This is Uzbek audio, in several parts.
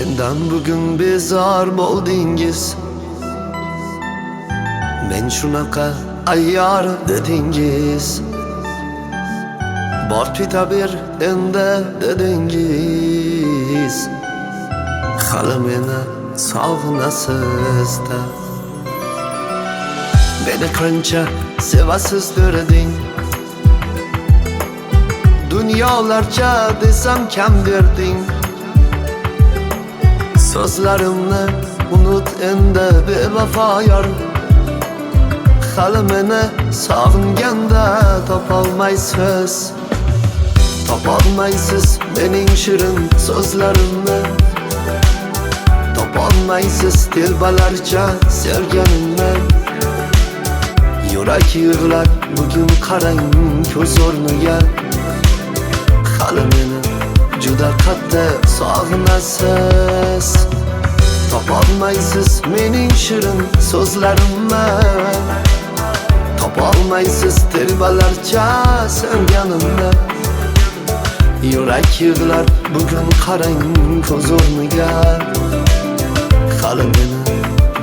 Mendan bugun bezor bo'ldingiz. Men shunaqa ayyor dedingiz. Bort ketaber endi dedingiz. Hali meni sog'inasiz-da. Beni qancha sevasiz derding. Dunyolarcha desam kam derding. So'zlarimni unut endi bevafo yor. Hali meni sog'inganda topolmaysiz. Topolmaysiz mening shirin so'zlarimni. Topolmaysiz telbalarcha sevganimni. Yurak yig'lar bugun qarang ko'z o'rniga. Hali meni juda qattiq sog'inasiz. Topolmaysiz mening shirin so'zlarimni. Topolmaysiz telbalarcha sevganimni. Yurak yig'lar bugun qarang ko'z o'rniga. Hali meni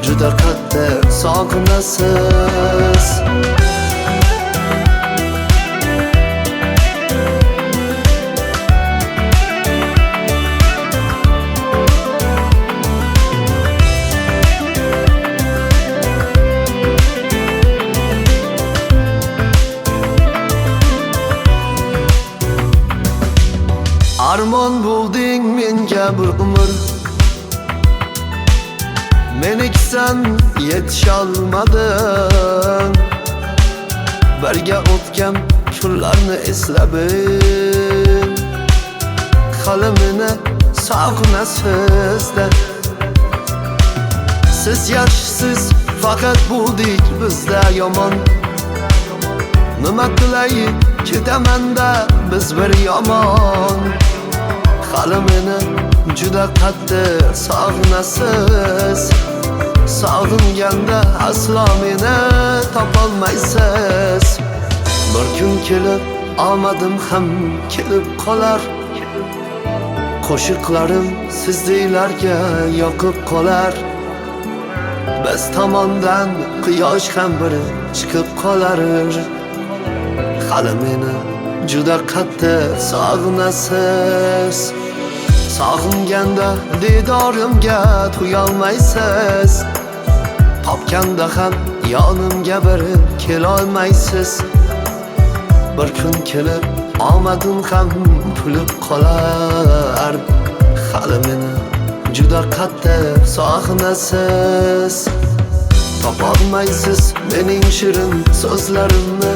juda qattiq sog'inasiz. Armon bo'lding menga bir umr. Meneksan yetisholmading. Birga o'tgan kunlarni eslabing. Hali meni sog'inasiz-da. Siz yaxshisiz, faqat bo'ldik bizda yomon. Nima qilay ketaman-da biz bir yomon. Hali meni juda qattiq sog'inasiz. Sog'inganda aslo meni topolmaysiz. Bir kun kelib omadim ham kelib qolar. Qo'shiqlarim sizlarga yoqib qolar. Biz tomondan quyosh ham bir chiqib qolar. Hali meni juda qattiq sog'inasiz. Sog'inganda didorimga to'yolmaysiz. Topganda ham yonimga bir kelolmaysiz. Bir kun kelib omadim ham kulib qolar. Hali meni juda qattiq sog'inasiz. Topolmaysiz mening shirin so'zlarimni.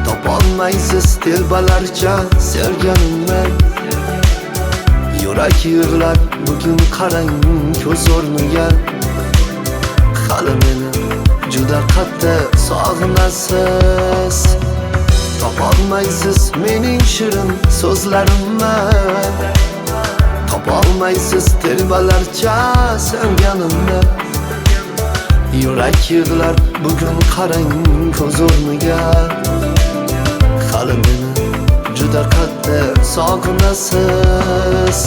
Topolmaysiz telbalarcha sevganimni. Yurak yig'lar bugun qarang ko'z o'rniga. Hali meni juda qattiq sog'inasiz. Topolmaysiz mening shirin so'zlarimni. Topolmaysiz telbalarcha sevganimni. Yurak yig'lar bugun qarang ko'z o'rniga. Hali meni juda qattiq sog'inasiz.